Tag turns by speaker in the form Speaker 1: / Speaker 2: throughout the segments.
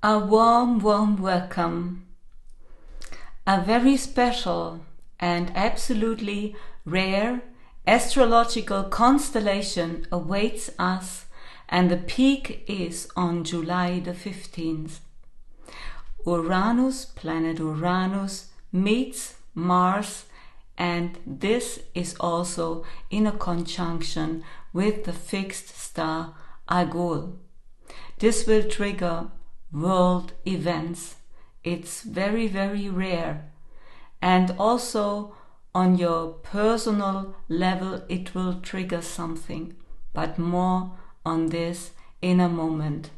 Speaker 1: A warm welcome. A very special and absolutely rare astrological constellation awaits us, and the peak is on July the 15th. Uranus, planet Uranus, meets Mars, and this is also in a conjunction with the fixed star Algol. This will trigger world events. It's very, very rare. And also on your personal level it will trigger something, but more on this in a moment.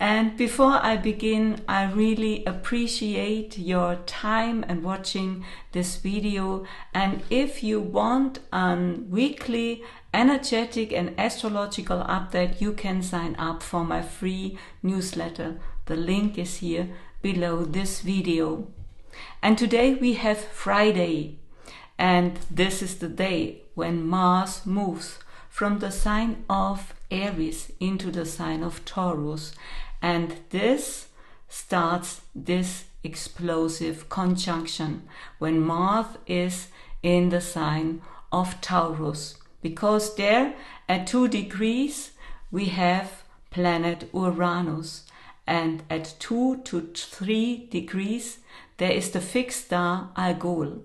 Speaker 1: And before I begin, I really appreciate your time and watching this video. And if you want a weekly energetic and astrological update, you can sign up for my free newsletter. The link is here below this video. And today we have Friday, and this is the day when Mars moves from the sign of Aries into the sign of Taurus. And this starts this explosive conjunction when Mars is in the sign of Taurus. Because there at 2 degrees we have planet Uranus, and at 2 to 3 degrees there is the fixed star Algol,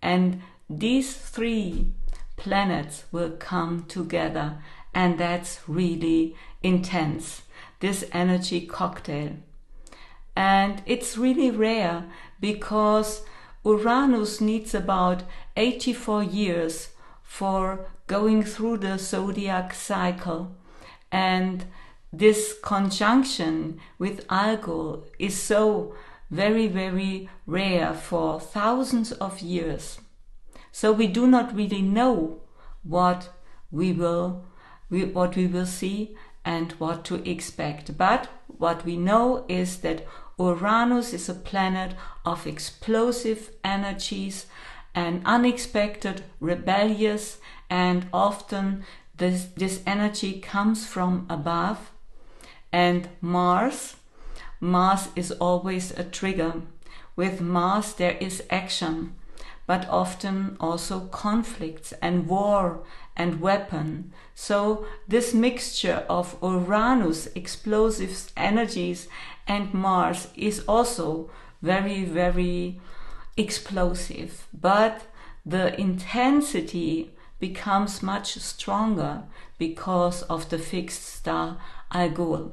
Speaker 1: and these three planets will come together, and that's really intense, this energy cocktail. And it's really rare because Uranus needs about 84 years for going through the zodiac cycle, and this conjunction with Algol is so very, very rare for thousands of years. So we do not really know what we will see and what to expect. But what we know is that Uranus is a planet of explosive energies and unexpected, rebellious, and often this energy comes from above. And Mars is always a trigger. With Mars there is action, but often also conflicts and war and weapon. So this mixture of Uranus, explosive energies, and Mars is also very, very explosive, but the intensity becomes much stronger because of the fixed star Algol.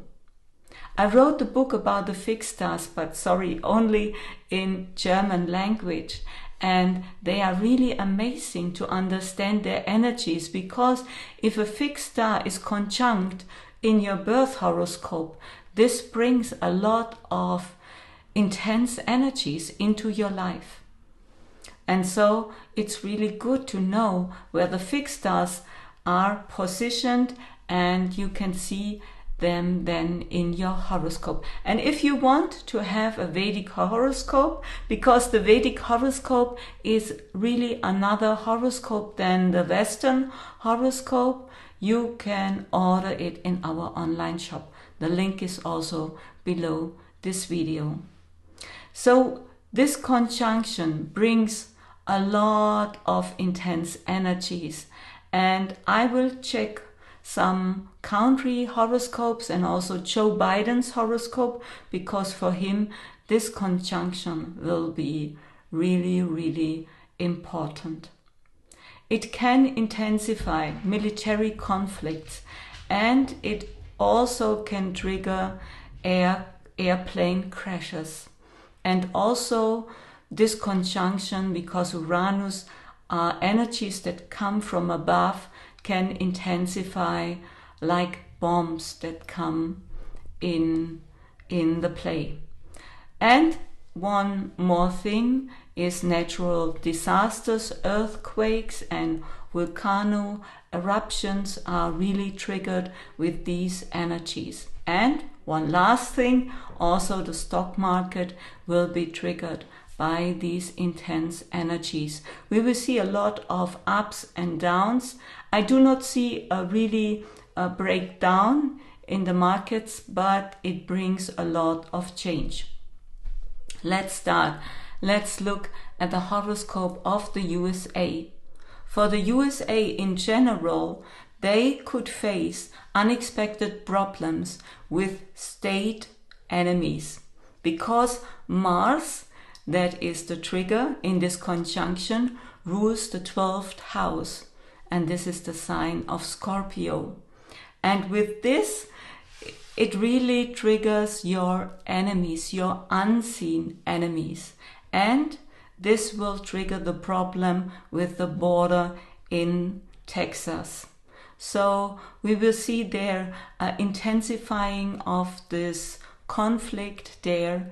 Speaker 1: I wrote a book about the fixed stars, but only in German language, and they are really amazing to understand their energies, because if a fixed star is conjunct in your birth horoscope, this brings a lot of intense energies into your life. And so it's really good to know where the fixed stars are positioned, and you can see them then in your horoscope. And if you want to have a Vedic horoscope, because the Vedic horoscope is really another horoscope than the Western horoscope, you can order it in our online shop. The link is also below this video. So this conjunction brings a lot of intense energies, and I will check some country horoscopes and also Joe Biden's horoscope, because for him this conjunction will be really, really important. It can intensify military conflicts, and it also can trigger airplane crashes. And also this conjunction, because Uranus are energies that come from above, can intensify like bombs that come in the play. And one more thing is natural disasters, earthquakes and volcano eruptions are really triggered with these energies. And one last thing, also the stock market will be triggered by these intense energies. We will see a lot of ups and downs. I do not see a breakdown in the markets, but it brings a lot of change. Let's start. Let's look at the horoscope of the USA. For the USA in general, they could face unexpected problems with state enemies because Mars, that is the trigger in this conjunction, rules the 12th house, and this is the sign of Scorpio. And with this, it really triggers your enemies, your unseen enemies. And this will trigger the problem with the border in Texas. So we will see there intensifying of this conflict there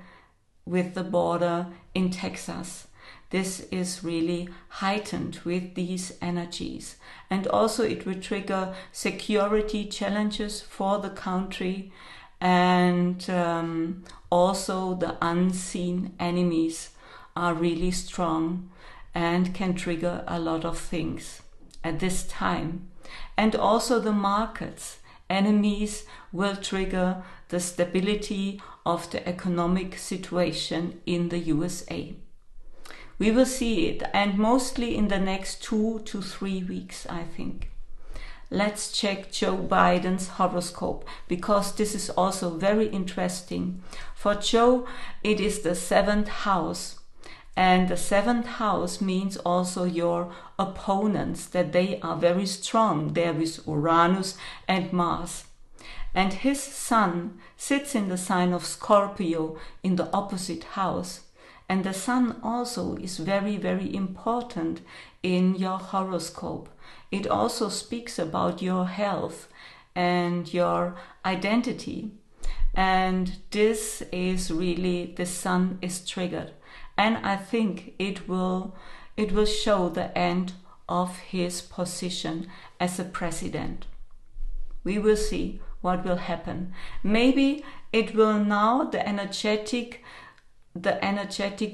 Speaker 1: with the border in Texas. This is really heightened with these energies. And also it will trigger security challenges for the country, and also the unseen enemies are really strong and can trigger a lot of things at this time. And also the markets. Enemies will trigger the stability of the economic situation in the USA. We will see it, and mostly in the next 2 to 3 weeks, I think. Let's check Joe Biden's horoscope, because this is also very interesting. For Joe, it is the 7th house. And the 7th house means also your opponents, that they are very strong. There is Uranus and Mars. And his sun sits in the sign of Scorpio in the opposite house. And the sun also is very, very important in your horoscope. It also speaks about your health and your identity. And this is really, the sun is triggered. And I think it will show the end of his position as a president. We will see what will happen. Maybe it will now, the energetic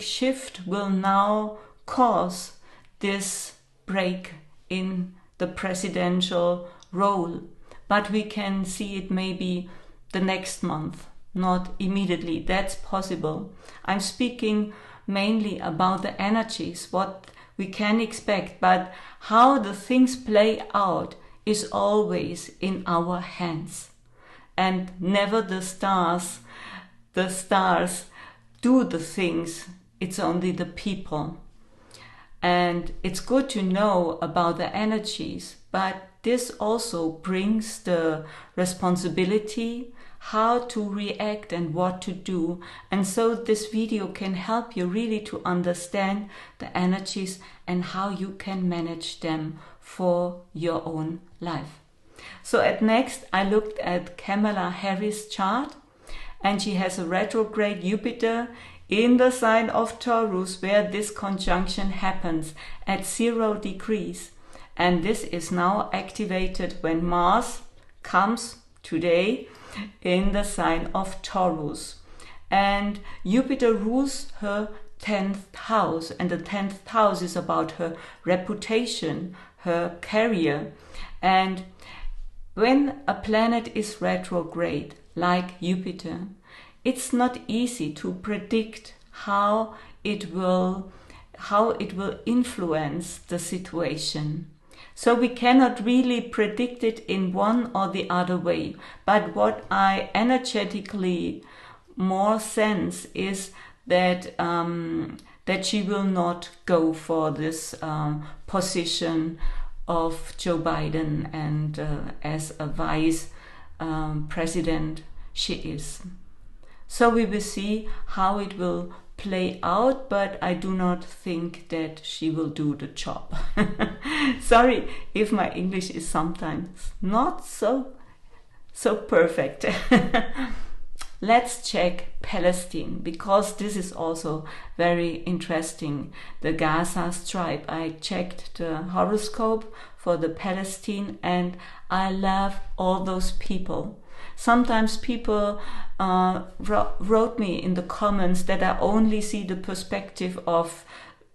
Speaker 1: shift will now cause this break in the presidential role. But we can see it maybe the next month, not immediately. That's possible. I'm speaking mainly about the energies, what we can expect, but how the things play out is always in our hands. And never the stars do the things, it's only the people. And it's good to know about the energies, but this also brings the responsibility, how to react and what to do. And so this video can help you really to understand the energies and how you can manage them for your own life. So at next I looked at Kamala Harris' chart, and she has a retrograde Jupiter in the sign of Taurus, where this conjunction happens at 0 degrees. And this is now activated when Mars comes today in the sign of Taurus. And Jupiter rules her 10th house, and the 10th house is about her reputation, her career. And when a planet is retrograde, like Jupiter, it's not easy to predict how it will influence the situation. So we cannot really predict it in one or the other way. But what I energetically more sense is that that she will not go for this position of Joe Biden, and as a vice president she is. So we will see how it will play out, but I do not think that she will do the job. Sorry if my English is sometimes not so perfect. Let's check Palestine, because this is also very interesting. The Gaza Strip. I checked the horoscope for the Palestine, and I love all those people. Sometimes people wrote me in the comments that I only see the perspective of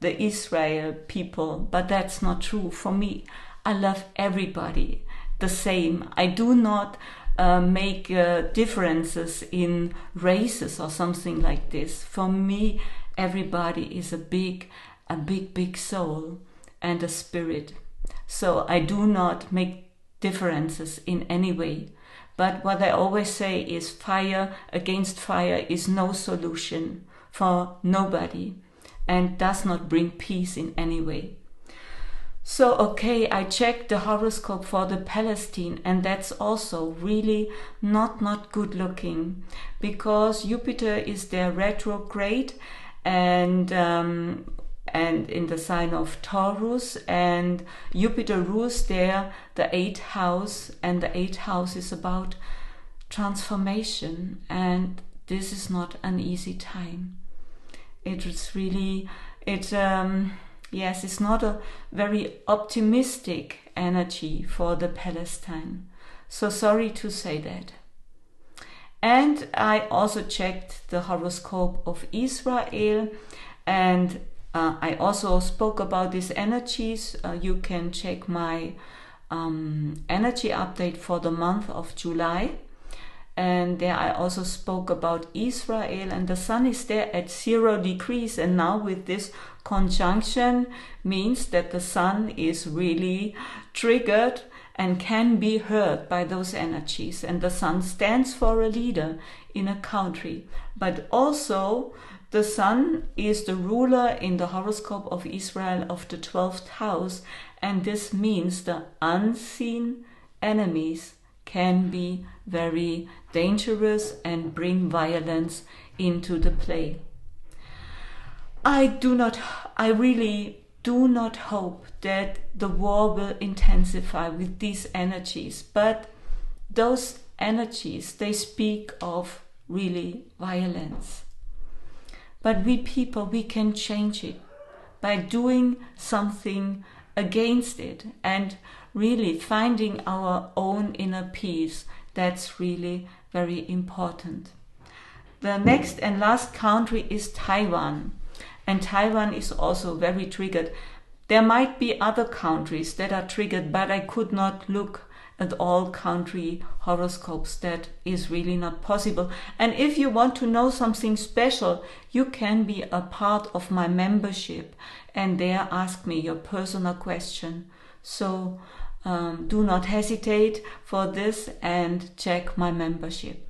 Speaker 1: the Israel people, but that's not true. For me, I love everybody the same. I do not make differences in races or something like this. For me, everybody is a big soul and a spirit. So I do not make differences in any way. But what I always say is fire against fire is no solution for nobody and does not bring peace in any way. So, okay, I checked the horoscope for the Palestine, and that's also really not good looking, because Jupiter is there retrograde and in the sign of Taurus, and Jupiter rules there the 8th house, and the 8th house is about transformation, and this is not an easy time. It is really, it's not a very optimistic energy for the Palestine. So sorry to say that. And I also checked the horoscope of Israel, and I also spoke about these energies. You can check my energy update for the month of July. And there I also spoke about Israel, and the sun is there at 0 degrees. And now with this conjunction means that the sun is really triggered and can be hurt by those energies. And the sun stands for a leader in a country. But also the sun is the ruler in the horoscope of Israel of the 12th house. And this means the unseen enemies can be very dangerous and bring violence into the play. I really do not hope that the war will intensify with these energies, but those energies, they speak of really violence. But we people, we can change it by doing something against it and really finding our own inner peace. That's really very important. The next and last country is Taiwan. And Taiwan is also very triggered. There might be other countries that are triggered, but I could not look at all country horoscopes. That is really not possible. And if you want to know something special, you can be a part of my membership and there ask me your personal question. So do not hesitate for this and check my membership.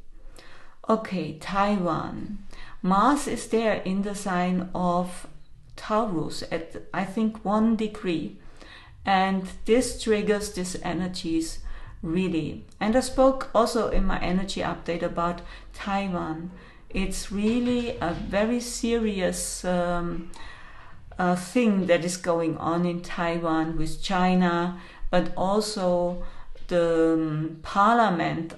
Speaker 1: Okay, Taiwan. Mars is there in the sign of Taurus at, I think, 1 degree. And this triggers these energies really. And I spoke also in my energy update about Taiwan. It's really a very serious thing that is going on in Taiwan with China, but also the parliament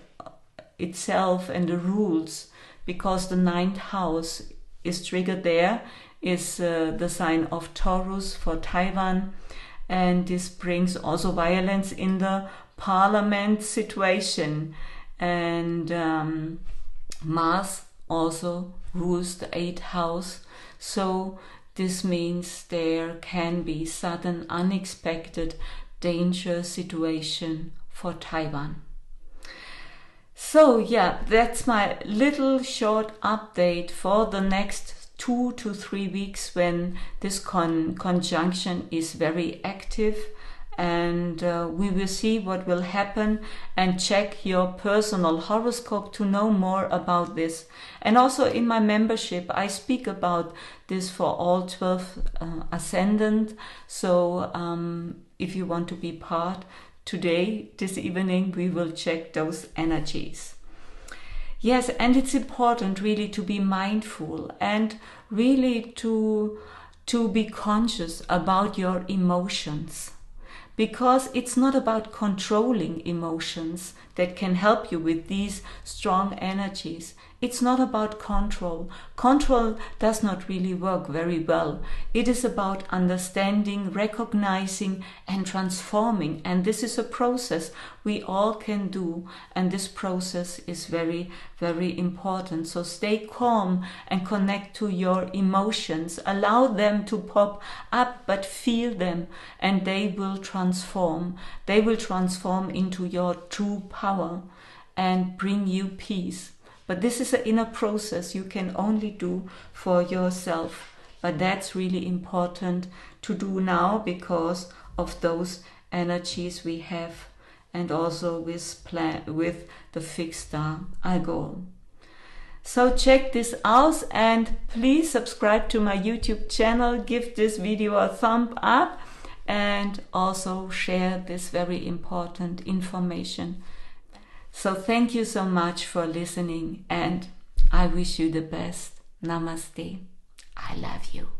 Speaker 1: itself and the rules, because the 9th house is triggered there, is the sign of Taurus for Taiwan, and this brings also violence in the parliament situation. And Mars also rules the 8th house, so this means there can be sudden, unexpected danger situation for Taiwan. So yeah, that's my little short update for the next 2 to 3 weeks when this conjunction is very active, and we will see what will happen, and check your personal horoscope to know more about this. And also in my membership I speak about this for all 12 ascendant. So if you want to be part, today, this evening, we will check those energies. Yes, and it's important really to be mindful and really to be conscious about your emotions. Because it's not about controlling emotions that can help you with these strong energies. It's not about control. Control does not really work very well. It is about understanding, recognizing, and transforming. And this is a process we all can do. And this process is very, very important. So stay calm and connect to your emotions. Allow them to pop up, but feel them, and they will transform. They will transform into your true power. and bring you peace. But this is an inner process you can only do for yourself. But that's really important to do now because of those energies we have, and also with the fixed star Algol. So check this out, and please subscribe to my YouTube channel, give this video a thumb up, and also share this very important information. So thank you so much for listening, and I wish you the best. Namaste. I love you.